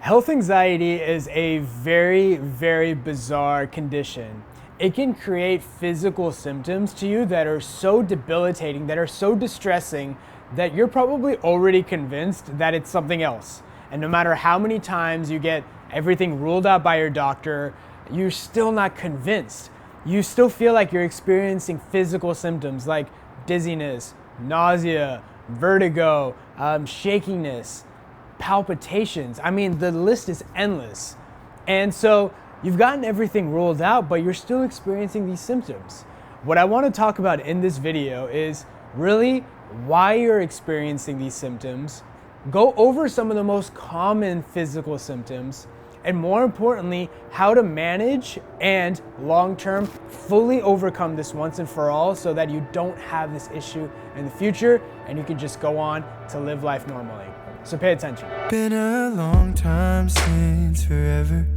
Health anxiety is a very, very bizarre condition. It can create physical symptoms to you that are so debilitating, that are so distressing, that you're probably already convinced that it's something else. And no matter how many times you get everything ruled out by your doctor, you're still not convinced. You still feel like you're experiencing physical symptoms like dizziness, nausea, vertigo, shakiness, palpitations. I mean, the list is endless. And so you've gotten everything ruled out, but you're still experiencing these symptoms. What I want to talk about in this video is really why you're experiencing these symptoms, go over some of the most common physical symptoms, and more importantly, how to manage and long-term fully overcome this once and for all so that you don't have this issue in the future and you can just go on to live life normally. So pay attention. Been a long time since forever.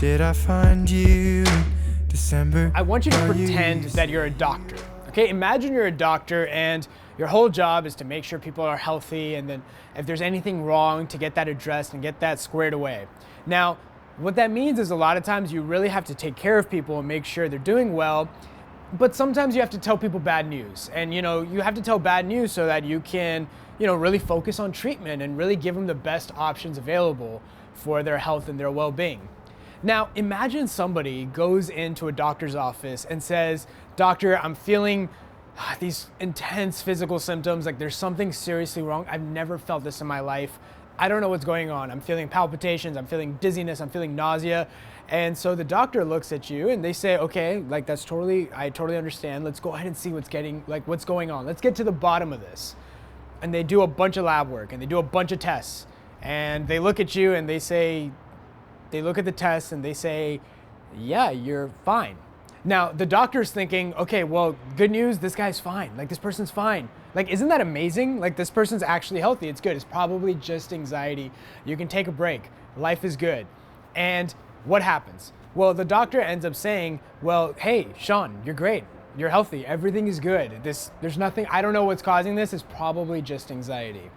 Did I find you in December? I want you to pretend that you're a doctor. Okay, imagine you're a doctor and your whole job is to make sure people are healthy, and then if there's anything wrong, to get that addressed and get that squared away. Now, what that means is a lot of times you really have to take care of people and make sure they're doing well, but sometimes you have to tell people bad news. And you have to tell bad news so that you can really focus on treatment and really give them the best options available for their health and their well-being. Now, imagine somebody goes into a doctor's office and says, "Doctor, I'm feeling these intense physical symptoms, like there's something seriously wrong. I've never felt this in my life. I don't know what's going on. I'm feeling palpitations, I'm feeling dizziness, I'm feeling nausea." And so the doctor looks at you and they say, "Okay, like I totally understand. Let's go ahead and see what's going on. Let's get to the bottom of this." And they do a bunch of lab work and they do a bunch of tests, and they look at you and they look at the tests and they say, "Yeah, you're fine." Now, the doctor's thinking, "Okay, well, good news, this guy's fine. Like, this person's fine. Like, isn't that amazing? Like, this person's actually healthy. It's good. It's probably just anxiety. You can take a break. Life is good." And what happens? Well, the doctor ends up saying, "Well, hey, Shaan, you're great. You're healthy. Everything is good. There's nothing, I don't know what's causing this. It's probably just anxiety."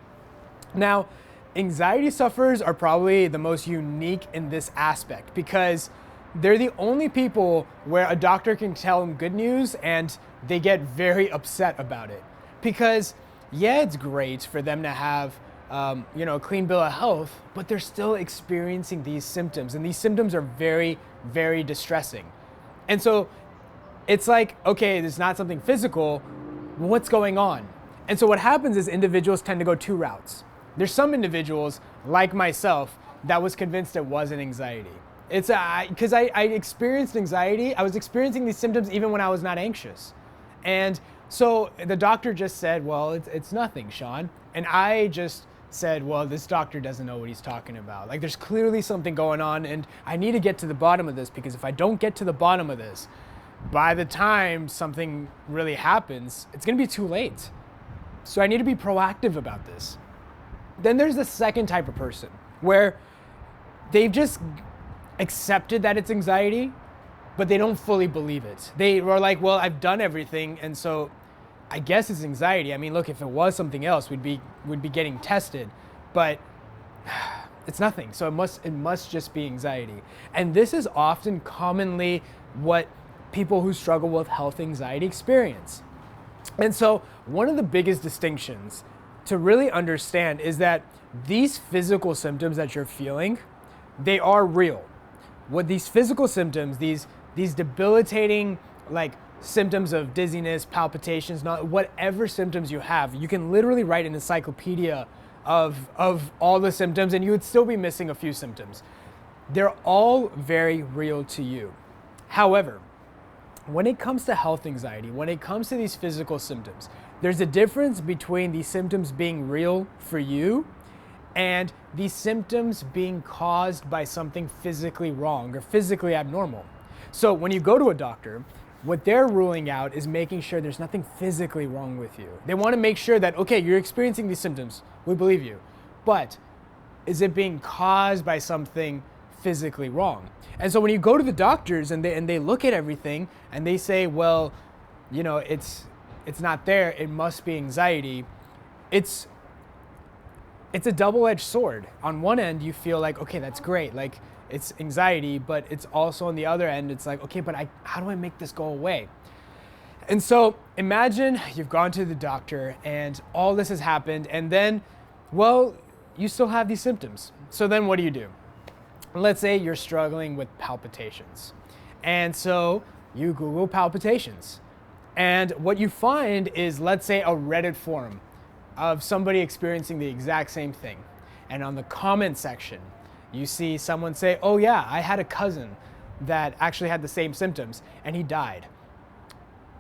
Now, anxiety sufferers are probably the most unique in this aspect because they're the only people where a doctor can tell them good news and they get very upset about it. Because yeah, it's great for them to have a clean bill of health, but they're still experiencing these symptoms, and these symptoms are very, very distressing. And so it's like, okay, it's not something physical, what's going on? And so what happens is individuals tend to go two routes. There's some individuals, like myself, that was convinced it wasn't anxiety. It's because I experienced anxiety. I was experiencing these symptoms even when I was not anxious. And so the doctor just said, "Well, it's nothing, Shaan." And I just said, "Well, this doctor doesn't know what he's talking about. Like, there's clearly something going on, and I need to get to the bottom of this, because if I don't get to the bottom of this, by the time something really happens, it's gonna be too late. So I need to be proactive about this." Then there's the second type of person where they've just accepted that it's anxiety, but they don't fully believe it. They were like, "Well, I've done everything, and so I guess it's anxiety. I mean, look, if it was something else, we'd be getting tested, but it's nothing. So it must just be anxiety." And this is often commonly what people who struggle with health anxiety experience. And so one of the biggest distinctions to really understand is that these physical symptoms that you're feeling, they are real. What these physical symptoms, these debilitating symptoms of dizziness, palpitations, whatever symptoms you have, you can literally write an encyclopedia of all the symptoms and you would still be missing a few symptoms. They're all very real to you. However, when it comes to health anxiety, when it comes to these physical symptoms, there's a difference between these symptoms being real for you and these symptoms being caused by something physically wrong or physically abnormal. So when you go to a doctor, what they're ruling out is making sure there's nothing physically wrong with you. They want to make sure that, okay, you're experiencing these symptoms, we believe you, but is it being caused by something physically wrong? And so when you go to the doctors and they look at everything and they say, "Well, it's not there, it must be anxiety," it's it's a double-edged sword. On one end, you feel like, okay, that's great, like it's anxiety, but it's also on the other end, it's like, okay, but how do I make this go away? And so imagine you've gone to the doctor and all this has happened, and then, well, you still have these symptoms. So then what do? Let's say you're struggling with palpitations. And so you Google palpitations. And what you find is, let's say, a Reddit forum of somebody experiencing the exact same thing. And on the comment section, you see someone say, oh yeah, I had a cousin that actually had the same symptoms and he died.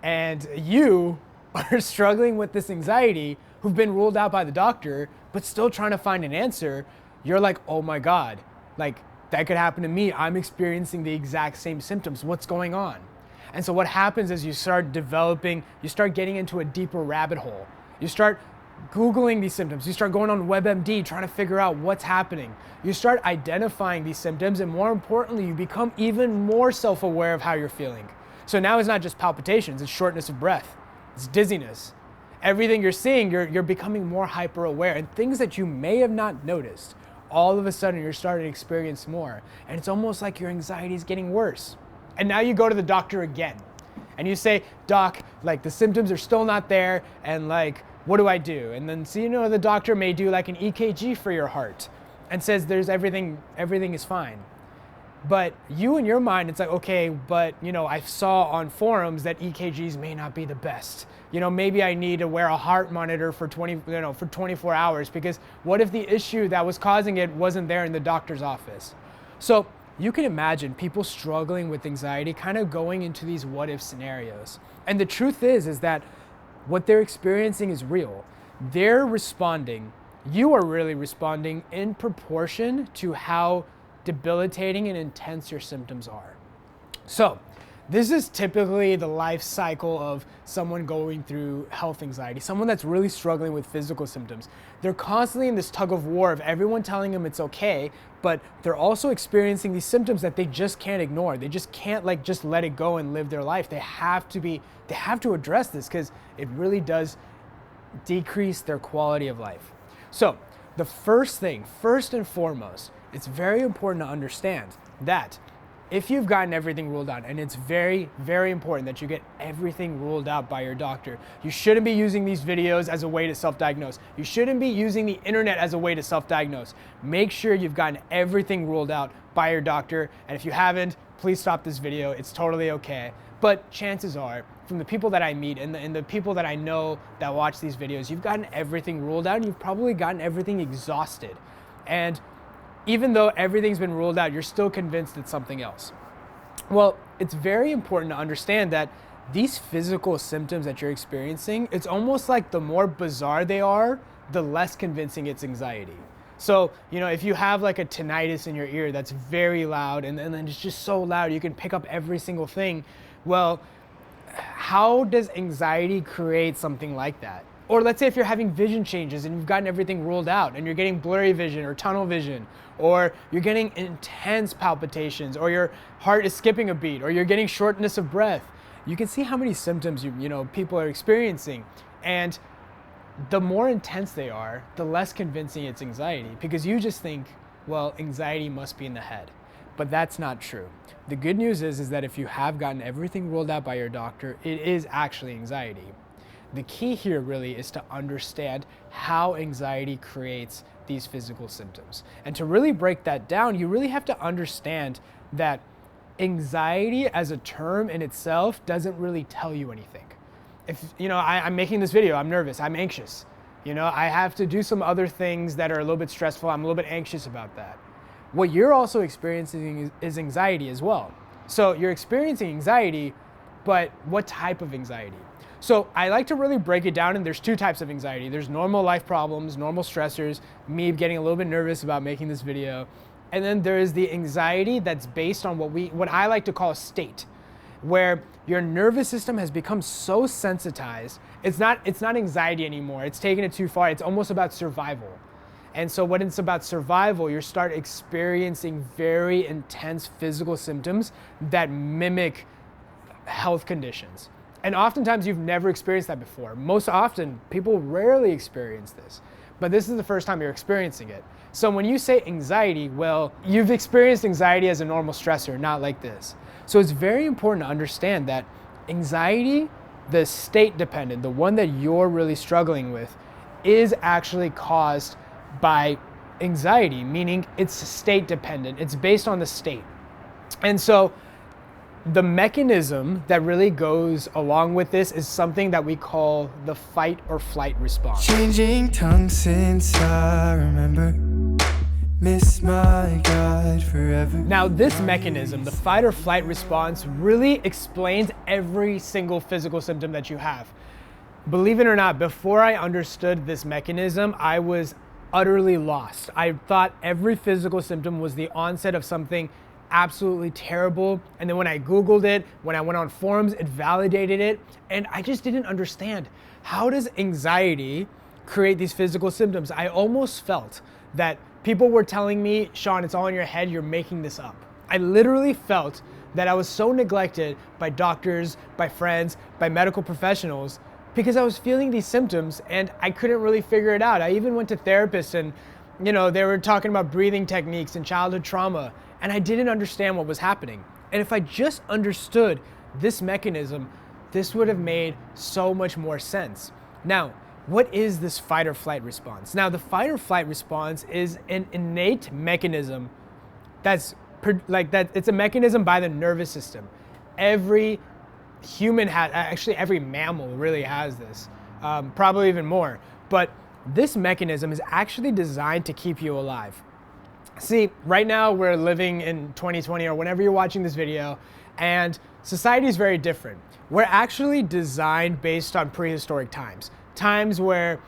And you are struggling with this anxiety, who've been ruled out by the doctor, but still trying to find an answer. You're like, oh my God, like that could happen to me. I'm experiencing the exact same symptoms. What's going on? And so what happens is you start getting into a deeper rabbit hole. You start Googling these symptoms. You start going on WebMD, trying to figure out what's happening. You start identifying these symptoms, and more importantly, you become even more self-aware of how you're feeling. So now it's not just palpitations, it's shortness of breath, it's dizziness. Everything you're seeing, you're becoming more hyper aware, and things that you may have not noticed, all of a sudden you're starting to experience more. And it's almost like your anxiety is getting worse. And now you go to the doctor again and you say, doc, like the symptoms are still not there, and like, what do I do? And then, so, the doctor may do like an EKG for your heart and says everything is fine. But you, in your mind, it's like, okay, but I saw on forums that EKGs may not be the best. Maybe I need to wear a heart monitor for 24 hours, because what if the issue that was causing it wasn't there in the doctor's office? So you can imagine people struggling with anxiety kind of going into these what if scenarios. And the truth is that what they're experiencing is real. They're responding. You are really responding in proportion to how debilitating and intense your symptoms are. So this is typically the life cycle of someone going through health anxiety, someone that's really struggling with physical symptoms. They're constantly in this tug of war of everyone telling them it's okay, but they're also experiencing these symptoms that they just can't ignore. They just can't just let it go and live their life. They have to address this, because it really does decrease their quality of life. So the first and foremost, it's very important to understand that if you've gotten everything ruled out, and it's very, very important that you get everything ruled out by your doctor. You shouldn't be using these videos as a way to self-diagnose. You shouldn't be using the internet as a way to self-diagnose. Make sure you've gotten everything ruled out by your doctor. And if you haven't, please stop this video. It's totally okay. But chances are, from the people that I meet and the people that I know that watch these videos, you've gotten everything ruled out, and you've probably gotten everything exhausted. And even though everything's been ruled out, you're still convinced it's something else. Well, it's very important to understand that these physical symptoms that you're experiencing, it's almost like the more bizarre they are, the less convincing it's anxiety. So, if you have like a tinnitus in your ear that's very loud, and then it's just so loud you can pick up every single thing, well, how does anxiety create something like that? Or let's say if you're having vision changes and you've gotten everything ruled out and you're getting blurry vision or tunnel vision, or you're getting intense palpitations, or your heart is skipping a beat, or you're getting shortness of breath. You can see how many symptoms people are experiencing. And the more intense they are, the less convincing it's anxiety, because you just think, well, anxiety must be in the head. But that's not true. The good news is that if you have gotten everything ruled out by your doctor, it is actually anxiety. The key here really is to understand how anxiety creates these physical symptoms. And to really break that down, you really have to understand that anxiety as a term in itself doesn't really tell you anything. If, I'm making this video, I'm nervous, I'm anxious. I have to do some other things that are a little bit stressful, I'm a little bit anxious about that. What you're also experiencing is anxiety as well. So you're experiencing anxiety, but what type of anxiety? So I like to really break it down, and there's two types of anxiety. There's normal life problems, normal stressors, me getting a little bit nervous about making this video. And then there is the anxiety that's based on what I like to call a state, where your nervous system has become so sensitized. It's not anxiety anymore. It's taken it too far. It's almost about survival. And so when it's about survival, you start experiencing very intense physical symptoms that mimic health conditions. And oftentimes you've never experienced that before. Most often, people rarely experience this. but this is the first time you're experiencing it. So when you say anxiety, well, you've experienced anxiety as a normal stressor, not like this. So it's very important to understand that anxiety, the state dependent, the one that you're really struggling with, is actually caused by anxiety, meaning it's state dependent. It's based on the state. And so the mechanism that really goes along with this is something that we call the fight or flight response. Changing tongue since I remember. Miss my God forever. Now this mechanism, the fight or flight response, really explains every single physical symptom that you have. Believe it or not, before I understood this mechanism, I was utterly lost. I thought every physical symptom was the onset of something absolutely terrible. And then when I Googled it, when I went on forums, it validated it. And I just didn't understand, how does anxiety create these physical symptoms? I almost felt that people were telling me, Shaan, it's all in your head, you're making this up. I literally felt that I was so neglected by doctors, by friends, by medical professionals, because I was feeling these symptoms and I couldn't really figure it out. I even went to therapists and, they were talking about breathing techniques and childhood trauma, and I didn't understand what was happening. And if I just understood this mechanism, this would have made so much more sense. Now, what is this fight or flight response? Now, the fight or flight response is an innate mechanism it's a mechanism by the nervous system. Every human actually every mammal really has this, probably even more. But this mechanism is actually designed to keep you alive. See, right now we're living in 2020 or whenever you're watching this video, and society is very different. We're actually designed based on prehistoric times where,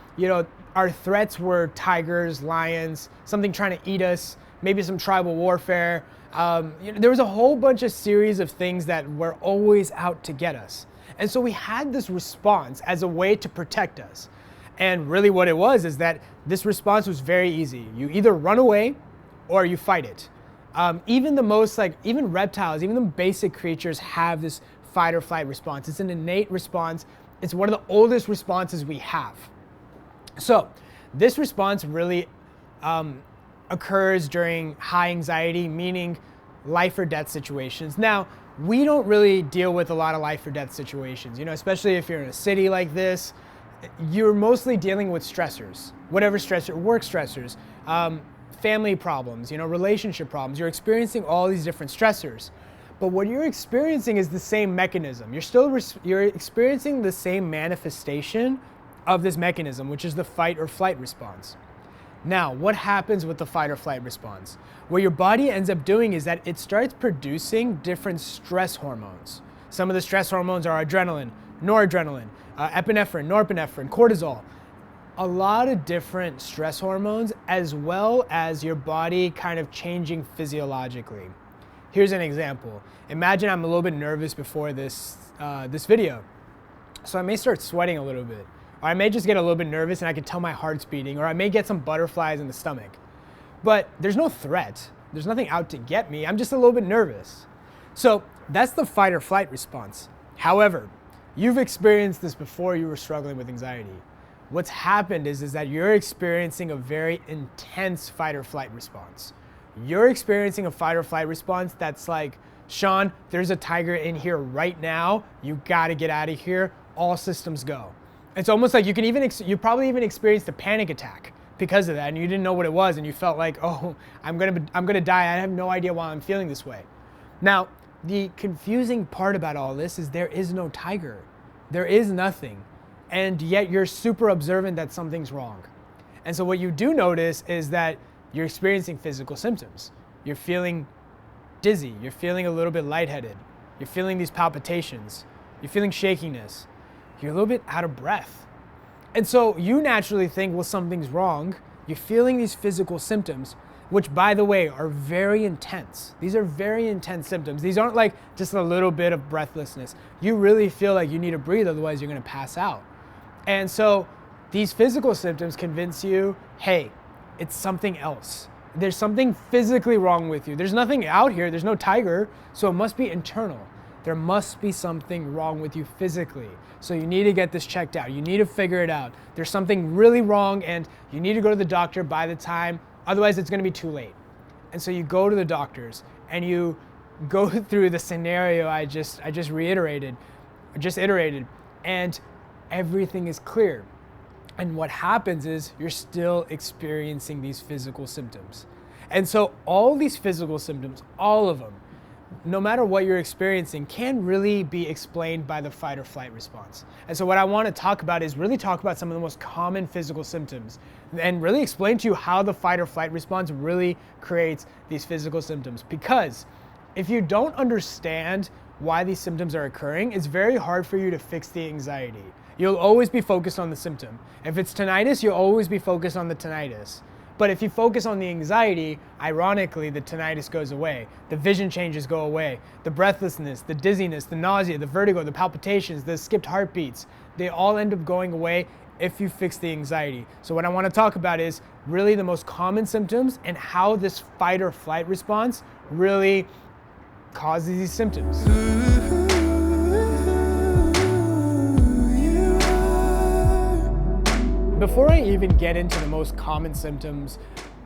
our threats were tigers, lions, something trying to eat us, maybe some tribal warfare. There was a whole bunch of series of things that were always out to get us. And so we had this response as a way to protect us. And really what it was is that this response was very easy. You either run away or you fight it. Even the most, even reptiles, even the basic creatures have this fight or flight response. It's an innate response. It's one of the oldest responses we have. So this response really occurs during high anxiety, meaning life or death situations. Now, we don't really deal with a lot of life or death situations, especially if you're in a city like this. You're mostly dealing with stressors, whatever stressor, work stressors, family problems, relationship problems. You're experiencing all these different stressors. But what you're experiencing is the same mechanism. You're experiencing the same manifestation of this mechanism, which is the fight or flight response. Now, what happens with the fight or flight response? What your body ends up doing is that it starts producing different stress hormones. Some of the stress hormones are adrenaline, noradrenaline, epinephrine, norepinephrine, cortisol. A lot of different stress hormones, as well as your body kind of changing physiologically. Here's an example. Imagine I'm a little bit nervous before this video. So I may start sweating a little bit. Or I may just get a little bit nervous and I can tell my heart's beating, or I may get some butterflies in the stomach. But there's no threat. There's nothing out to get me. I'm just a little bit nervous. So that's the fight or flight response. However, you've experienced this before you were struggling with anxiety. What's happened is that you're experiencing a very intense fight or flight response. You're experiencing a fight or flight response that's like, Shaan, there's a tiger in here right now. You gotta get out of here. All systems go. It's almost like you probably even experienced a panic attack because of that, and you didn't know what it was, and you felt like, oh, I'm gonna die. I have no idea why I'm feeling this way. Now, the confusing part about all this is there is no tiger. There is nothing, and yet you're super observant that something's wrong. And so what you do notice is that you're experiencing physical symptoms. You're feeling dizzy. You're feeling a little bit lightheaded. You're feeling these palpitations. You're feeling shakiness. You're a little bit out of breath. And so you naturally think, well, something's wrong. You're feeling these physical symptoms, which, by the way, are very intense. These are very intense symptoms. These aren't like just a little bit of breathlessness. You really feel like you need to breathe, otherwise you're gonna pass out. And so these physical symptoms convince you, hey, it's something else. There's something physically wrong with you. There's nothing out here, there's no tiger, so it must be internal. there must be something wrong with you physically. So you need to get this checked out. You need to figure it out. There's something really wrong and you need to go to the doctor by the time, otherwise it's gonna be too late. And so you go to the doctors and you go through the scenario I just iterated, and everything is clear. And what happens is you're still experiencing these physical symptoms. And so all these physical symptoms, all of them, no matter what you're experiencing, can really be explained by the fight or flight response. And so what I want to talk about is really talk about some of the most common physical symptoms and really explain to you how the fight or flight response really creates these physical symptoms. Because if you don't understand why these symptoms are occurring, it's very hard for you to fix the anxiety. You'll always be focused on the symptom. If it's tinnitus, you'll always be focused on the tinnitus. But if you focus on the anxiety, ironically, the tinnitus goes away. The vision changes go away. The breathlessness, the dizziness, the nausea, the vertigo, the palpitations, the skipped heartbeats, they all end up going away if you fix the anxiety. So what I want to talk about is really the most common symptoms and how this fight or flight response really causes these symptoms. Before I even get into the most common symptoms,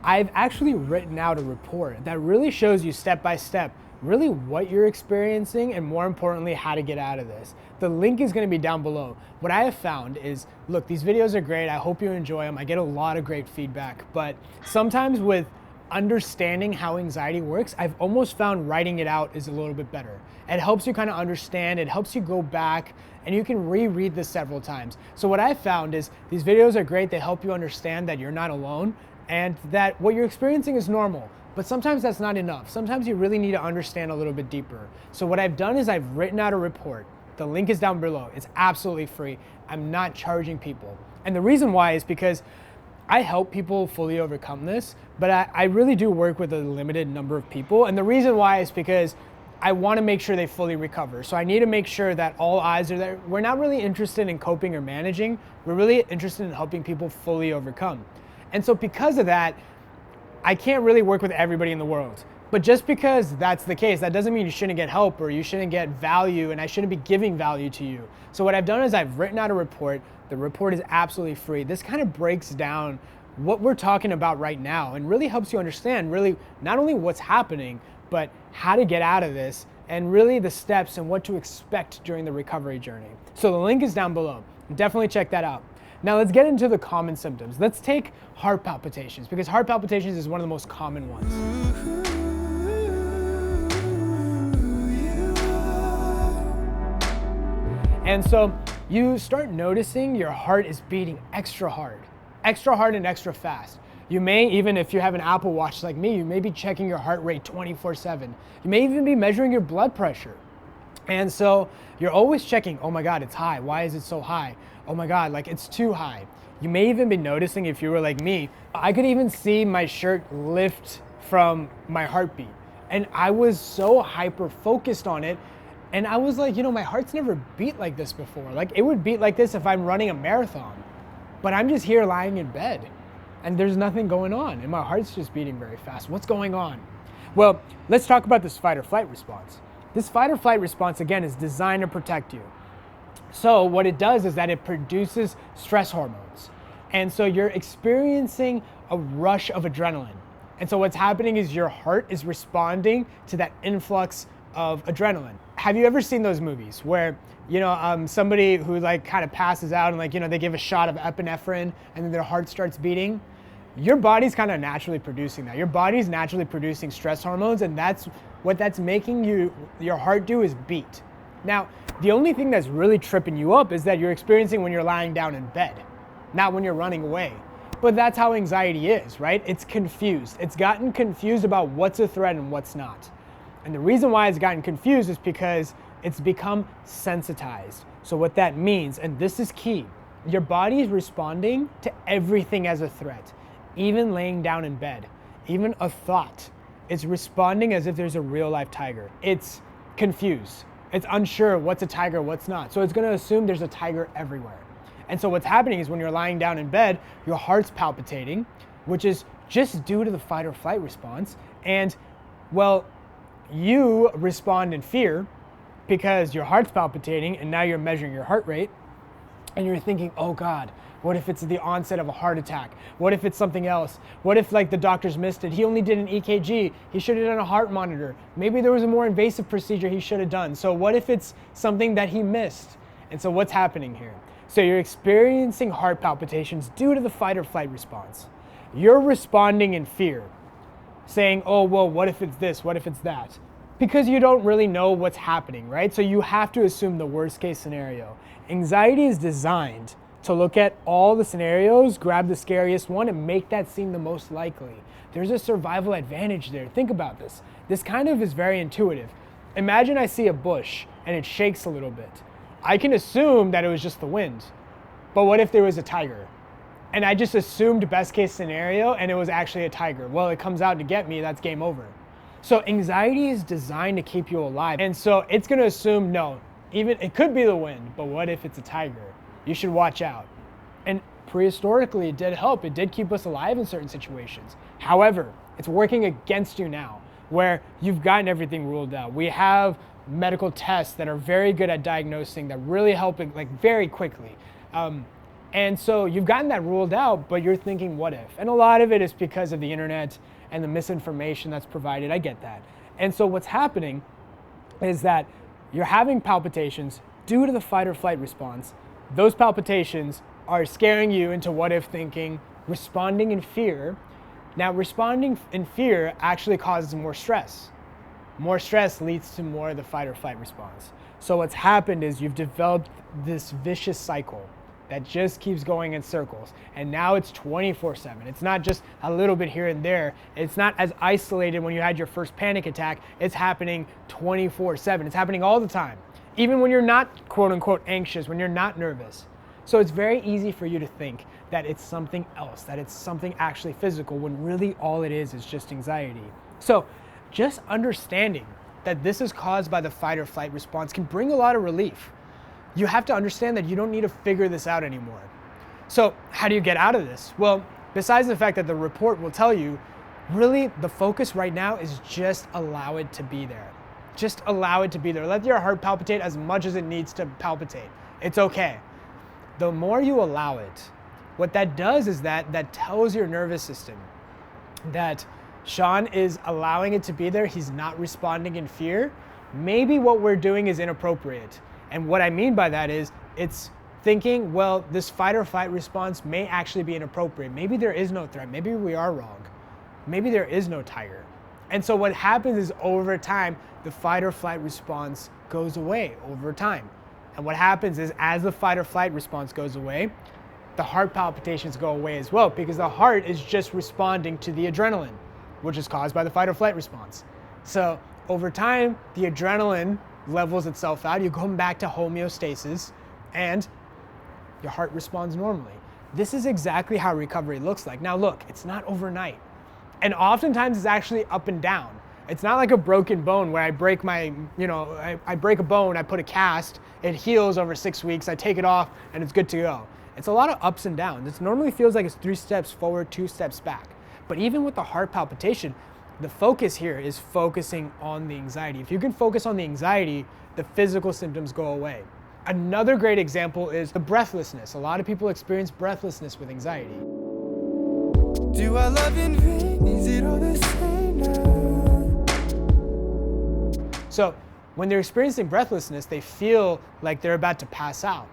I've actually written out a report that really shows you step by step really what you're experiencing and more importantly how to get out of this. The link is going to be down below. What I have found is, look, these videos are great. I hope you enjoy them. I get a lot of great feedback, but sometimes with understanding how anxiety works, I've almost found writing it out is a little bit better. It helps you kind of understand, it helps you go back and you can reread this several times. So what I've found is these videos are great. They help you understand that you're not alone and that what you're experiencing is normal. But sometimes that's not enough. Sometimes you really need to understand a little bit deeper. So what I've done is I've written out a report. The link is down below. It's absolutely free. I'm not charging people. And the reason why is because I help people fully overcome this, but I really do work with a limited number of people. And the reason why is because I want to make sure they fully recover. So I need to make sure that all eyes are there. We're not really interested in coping or managing. We're really interested in helping people fully overcome. And so because of that, I can't really work with everybody in the world. But just because that's the case, that doesn't mean you shouldn't get help or you shouldn't get value and I shouldn't be giving value to you. So what I've done is I've written out a report. The report is absolutely free. This kind of breaks down what we're talking about right now and really helps you understand really not only what's happening, but how to get out of this and really the steps and what to expect during the recovery journey. So the link is down below. Definitely check that out. Now let's get into the common symptoms. Let's take heart palpitations because heart palpitations is one of the most common ones. And so you start noticing your heart is beating extra hard and extra fast. You may even, if you have an Apple Watch like me, you may be checking your heart rate 24/7. You may even be measuring your blood pressure. And so you're always checking, oh my God, it's high. Why is it so high? Oh my God, like it's too high. You may even be noticing, if you were like me, I could even see my shirt lift from my heartbeat. And I was so hyper focused on it. And I was like, my heart's never beat like this before. Like it would beat like this if I'm running a marathon, but I'm just here lying in bed and there's nothing going on and my heart's just beating very fast. What's going on? Well, let's talk about this fight or flight response. This fight or flight response, again, is designed to protect you. So what it does is that it produces stress hormones. And so you're experiencing a rush of adrenaline. And so what's happening is your heart is responding to that influx of adrenaline. Have you ever seen those movies where, somebody who like kind of passes out and like, they give a shot of epinephrine and then their heart starts beating? Your body's kind of naturally producing that. Your body's naturally producing stress hormones, and that's what that's making your heart do is beat. Now, the only thing that's really tripping you up is that you're experiencing when you're lying down in bed, not when you're running away. But that's how anxiety is, right? It's confused. It's gotten confused about what's a threat and what's not. And the reason why it's gotten confused is because it's become sensitized. So what that means, and this is key, your body is responding to everything as a threat, even laying down in bed, even a thought. It's responding as if there's a real life tiger. It's confused. It's unsure what's a tiger, what's not. So it's gonna assume there's a tiger everywhere. And so what's happening is when you're lying down in bed, your heart's palpitating, which is just due to the fight or flight response. And well, you respond in fear, because your heart's palpitating and now you're measuring your heart rate and you're thinking, oh God, what if it's the onset of a heart attack? What if it's something else? What if like the doctors missed it? He only did an EKG. He should have done a heart monitor. Maybe there was a more invasive procedure he should have done. So what if it's something that he missed? And so what's happening here? So you're experiencing heart palpitations due to the fight or flight response. You're responding in fear, saying, oh, well, what if it's this? What if it's that? Because you don't really know what's happening, right? So you have to assume the worst case scenario. Anxiety is designed to look at all the scenarios, grab the scariest one, and make that seem the most likely. There's a survival advantage there. Think about this. This kind of is very intuitive. Imagine I see a bush and it shakes a little bit. I can assume that it was just the wind. But what if there was a tiger? And I just assumed best case scenario and it was actually a tiger. Well, it comes out to get me, that's game over. So anxiety is designed to keep you alive. And so it's gonna assume, no, even it could be the wind, but what if it's a tiger? You should watch out. And prehistorically, it did help. It did keep us alive in certain situations. However, it's working against you now, where you've gotten everything ruled out. We have medical tests that are very good at diagnosing, that really help it, like very quickly. And so you've gotten that ruled out, but you're thinking, what if? And a lot of it is because of the internet and the misinformation that's provided. I get that. And so what's happening is that you're having palpitations due to the fight or flight response. Those palpitations are scaring you into what if thinking, responding in fear. Now, responding in fear actually causes more stress. More stress leads to more of the fight or flight response. So what's happened is you've developed this vicious cycle that just keeps going in circles. And now it's 24/7. It's not just a little bit here and there. It's not as isolated when you had your first panic attack. It's happening 24/7. It's happening all the time. Even when you're not quote unquote anxious, when you're not nervous. So it's very easy for you to think that it's something else, that it's something actually physical, when really all it is just anxiety. So just understanding that this is caused by the fight or flight response can bring a lot of relief. You have to understand that you don't need to figure this out anymore. So how do you get out of this? Well, besides the fact that the report will tell you, really the focus right now is just allow it to be there. Just allow it to be there. Let your heart palpitate as much as it needs to palpitate. It's okay. The more you allow it, what that does is that tells your nervous system that Shaan is allowing it to be there. He's not responding in fear. Maybe what we're doing is inappropriate. And what I mean by that is it's thinking, well, this fight or flight response may actually be inappropriate. Maybe there is no threat. Maybe we are wrong. Maybe there is no tiger. And so what happens is over time, the fight or flight response goes away over time. And what happens is as the fight or flight response goes away, the heart palpitations go away as well, because the heart is just responding to the adrenaline, which is caused by the fight or flight response. So over time, the adrenaline levels itself out. You come back to homeostasis and your heart responds normally. This is exactly how recovery looks like. Now look, it's not overnight. And oftentimes it's actually up and down. It's not like a broken bone where I break my, I break a bone, I put a cast, it heals over 6 weeks, I take it off, and it's good to go. It's a lot of ups and downs. It normally feels like it's 3 steps forward, 2 steps back. But even with the heart palpitation, the focus here is focusing on the anxiety. If you can focus on the anxiety, the physical symptoms go away. Another great example is the breathlessness. A lot of people experience breathlessness with anxiety. Do I love in vain? Is it all the same now? So when they're experiencing breathlessness, they feel like they're about to pass out,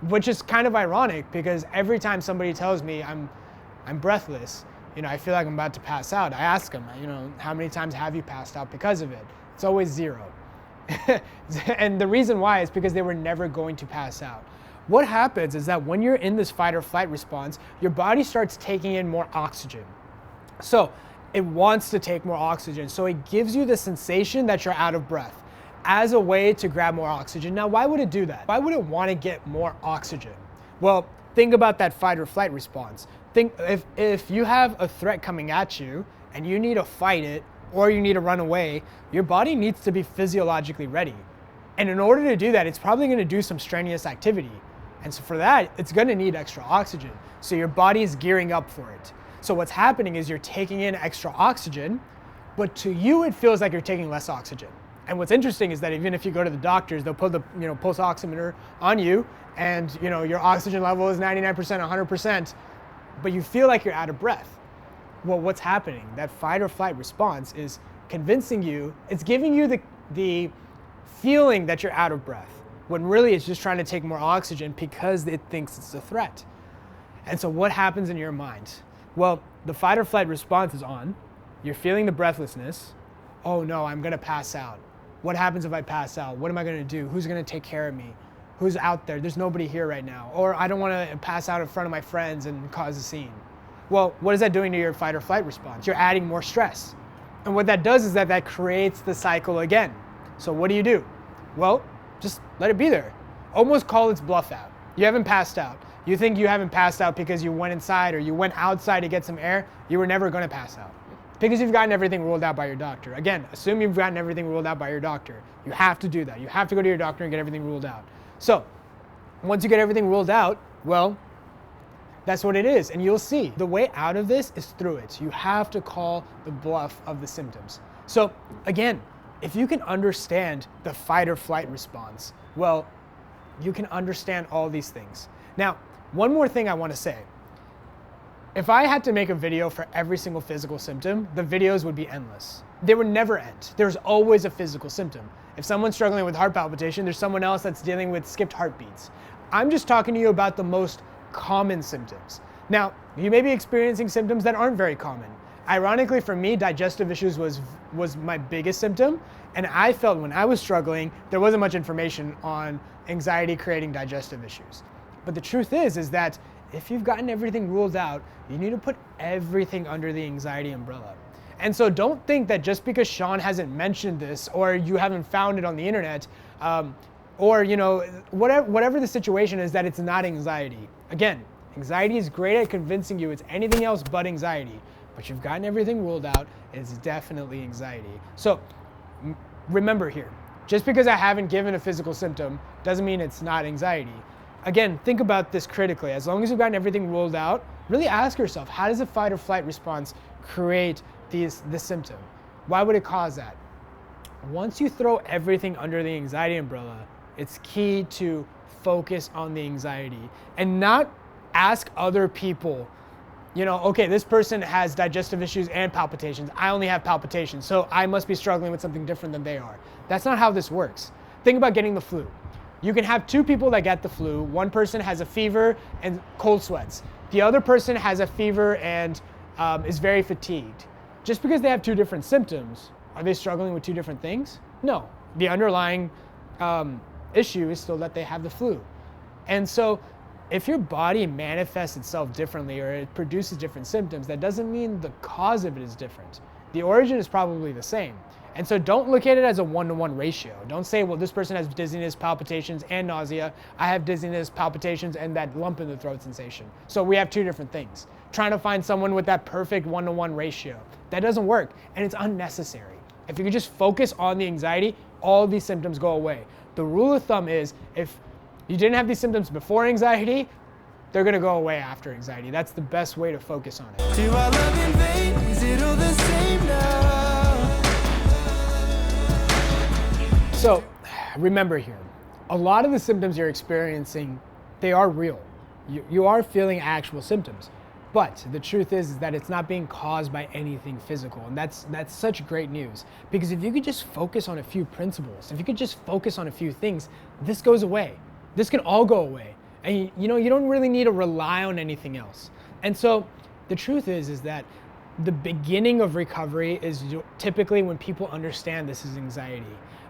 which is kind of ironic because every time somebody tells me I'm breathless, I feel like I'm about to pass out. I ask them, how many times have you passed out because of it? It's always 0. And the reason why is because they were never going to pass out. What happens is that when you're in this fight or flight response, your body starts taking in more oxygen. So it wants to take more oxygen. So it gives you the sensation that you're out of breath as a way to grab more oxygen. Now, why would it do that? Why would it want to get more oxygen? Well, think about that fight or flight response. Think if you have a threat coming at you and you need to fight it or you need to run away, your body needs to be physiologically ready. And in order to do that, it's probably going to do some strenuous activity. And so for that, it's going to need extra oxygen. So your body is gearing up for it. So what's happening is you're taking in extra oxygen, but to you, it feels like you're taking less oxygen. And what's interesting is that even if you go to the doctors, they'll put the pulse oximeter on you, and your oxygen level is 99%, 100%, but you feel like you're out of breath. Well, what's happening? That fight or flight response is convincing you, it's giving you the feeling that you're out of breath, when really it's just trying to take more oxygen because it thinks it's a threat. And so what happens in your mind? Well, the fight or flight response is on. You're feeling the breathlessness. Oh no, I'm gonna pass out. What happens if I pass out? What am I gonna do? Who's gonna take care of me? Who's out there? There's nobody here right now. Or I don't wanna pass out in front of my friends and cause a scene. Well, what is that doing to your fight or flight response? You're adding more stress. And what that does is that creates the cycle again. So what do? Well, just let it be there. Almost call its bluff out. You haven't passed out. You think you haven't passed out because you went inside or you went outside to get some air. You were never gonna pass out because you've gotten everything ruled out by your doctor. Again, assume you've gotten everything ruled out by your doctor. You have to do that. You have to go to your doctor and get everything ruled out. So once you get everything ruled out, well, that's what it is. And you'll see the way out of this is through it. You have to call the bluff of the symptoms. So again, if you can understand the fight or flight response, well, you can understand all these things. Now, one more thing I want to say. If I had to make a video for every single physical symptom, the videos would be endless. They would never end. There's always a physical symptom. If someone's struggling with heart palpitation, there's someone else that's dealing with skipped heartbeats. I'm just talking to you about the most common symptoms. Now, you may be experiencing symptoms that aren't very common. Ironically for me, digestive issues was my biggest symptom, and I felt when I was struggling, there wasn't much information on anxiety creating digestive issues. But the truth is that if you've gotten everything ruled out, you need to put everything under the anxiety umbrella. And so don't think that just because Shaan hasn't mentioned this or you haven't found it on the internet, or whatever the situation is, that it's not anxiety. Again, anxiety is great at convincing you it's anything else but anxiety, but you've gotten everything ruled out, it's definitely anxiety. So remember here, just because I haven't given a physical symptom doesn't mean it's not anxiety. Again, think about this critically. As long as you've gotten everything ruled out, really ask yourself, how does a fight or flight response create this symptom? Why would it cause that? Once you throw everything under the anxiety umbrella, it's key to focus on the anxiety and not ask other people, okay, this person has digestive issues and palpitations. I only have palpitations, so I must be struggling with something different than they are. That's not how this works. Think about getting the flu. You can have two people that get the flu. One person has a fever and cold sweats. The other person has a fever and is very fatigued. Just because they have two different symptoms, are they struggling with two different things? No. The underlying issue is still that they have the flu. And so if your body manifests itself differently or it produces different symptoms, that doesn't mean the cause of it is different. The origin is probably the same. And so don't look at it as a one-to-one ratio. Don't say, well, this person has dizziness, palpitations, and nausea. I have dizziness, palpitations, and that lump in the throat sensation. So we have two different things. Trying to find someone with that perfect one-to-one ratio. That doesn't work, and it's unnecessary. If you could just focus on the anxiety, all these symptoms go away. The rule of thumb is if you didn't have these symptoms before anxiety, they're gonna go away after anxiety. That's the best way to focus on it. Do I love in vain? Is it all the same now? So remember here, a lot of the symptoms you're experiencing, they are real. You are feeling actual symptoms. But the truth is that it's not being caused by anything physical. And that's such great news. Because if you could just focus on a few principles, if you could just focus on a few things, this goes away. This can all go away. And you don't really need to rely on anything else. And so the truth is that the beginning of recovery is typically when people understand this is anxiety.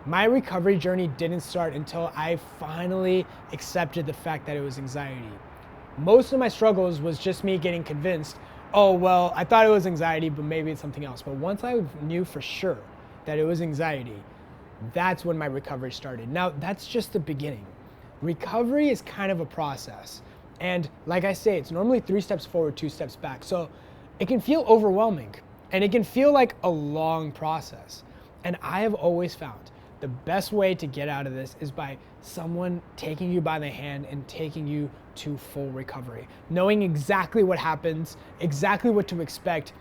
My recovery journey didn't start until I finally accepted the fact that it was anxiety. Most of my struggles was just me getting convinced, oh, well, I thought it was anxiety, but maybe it's something else. But once I knew for sure that it was anxiety, that's when my recovery started. Now, that's just the beginning. Recovery is kind of a process. And like I say, it's normally 3 steps forward, 2 steps back. So it can feel overwhelming and it can feel like a long process. And I have always found the best way to get out of this is by someone taking you by the hand and taking you to full recovery, knowing exactly what happens, exactly what to expect,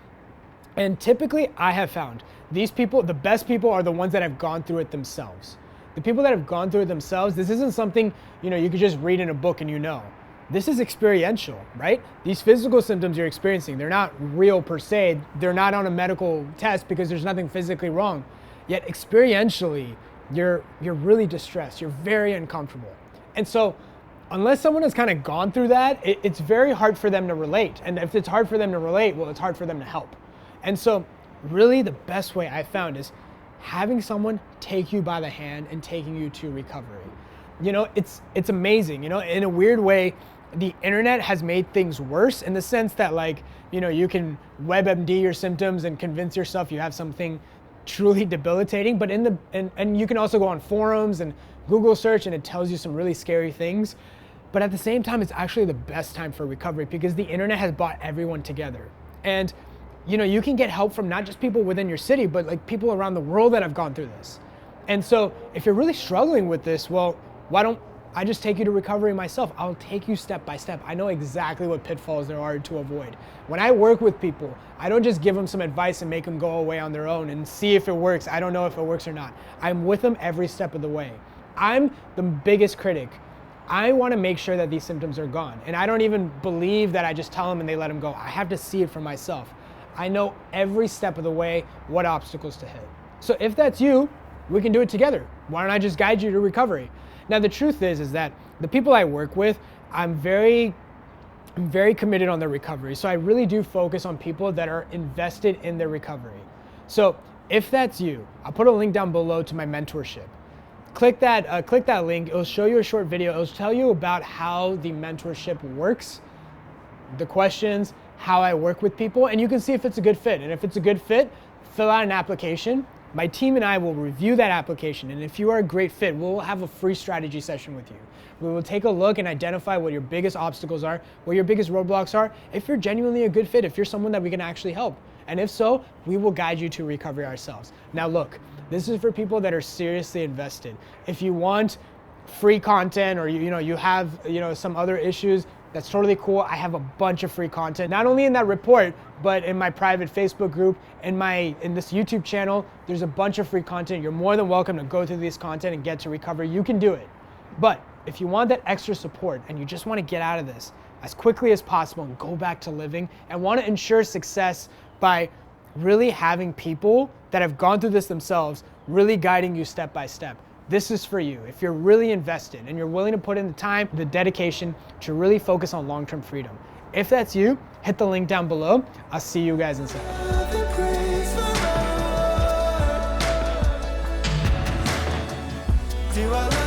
And typically I have found these people, the best people are the ones that have gone through it themselves. The people that have gone through it themselves, this isn't something, you could just read in a book and This is experiential, right? These physical symptoms you're experiencing, they're not real per se. They're not on a medical test because there's nothing physically wrong. Yet experientially, you're really distressed. You're very uncomfortable. And so unless someone has kind of gone through that, it's very hard for them to relate. And if it's hard for them to relate, well, it's hard for them to help. And so really the best way I found is having someone take you by the hand and taking you to recovery. It's amazing. In a weird way, the internet has made things worse in the sense that you can WebMD your symptoms and convince yourself you have something truly debilitating. But and you can also go on forums and Google search and it tells you some really scary things. But at the same time, it's actually the best time for recovery because the internet has brought everyone together. And you can get help from not just people within your city, but people around the world that have gone through this. And so if you're really struggling with this, well, why don't I just take you to recovery myself? I'll take you step by step. I know exactly what pitfalls there are to avoid. When I work with people, I don't just give them some advice and make them go away on their own and see if it works. I don't know if it works or not. I'm with them every step of the way. I'm the biggest critic. I want to make sure that these symptoms are gone. And I don't even believe that I just tell them and they let them go. I have to see it for myself. I know every step of the way what obstacles to hit. So if that's you, we can do it together. Why don't I just guide you to recovery? Now the truth is that the people I work with, I'm very committed on their recovery. So I really do focus on people that are invested in their recovery. So if that's you, I'll put a link down below to my mentorship. Click that link. It'll show you a short video. It'll tell you about how the mentorship works, the questions, how I work with people, and you can see if it's a good fit. And if it's a good fit, fill out an application. My team and I will review that application. And if you are a great fit, we'll have a free strategy session with you. We will take a look and identify what your biggest obstacles are, what your biggest roadblocks are, if you're genuinely a good fit, if you're someone that we can actually help. And if so, we will guide you to recovery ourselves. Now look, this is for people that are seriously invested. If you want free content or you have some other issues, that's totally cool. I have a bunch of free content, not only in that report, but in my private Facebook group, in this YouTube channel. There's a bunch of free content. You're more than welcome to go through this content and get to recovery. You can do it. But if you want that extra support and you just want to get out of this as quickly as possible and go back to living and want to ensure success by really having people that have gone through this themselves, really guiding you step by step, this is for you. If you're really invested and you're willing to put in the time, the dedication to really focus on long-term freedom. If that's you, hit the link down below. I'll see you guys inside. Do I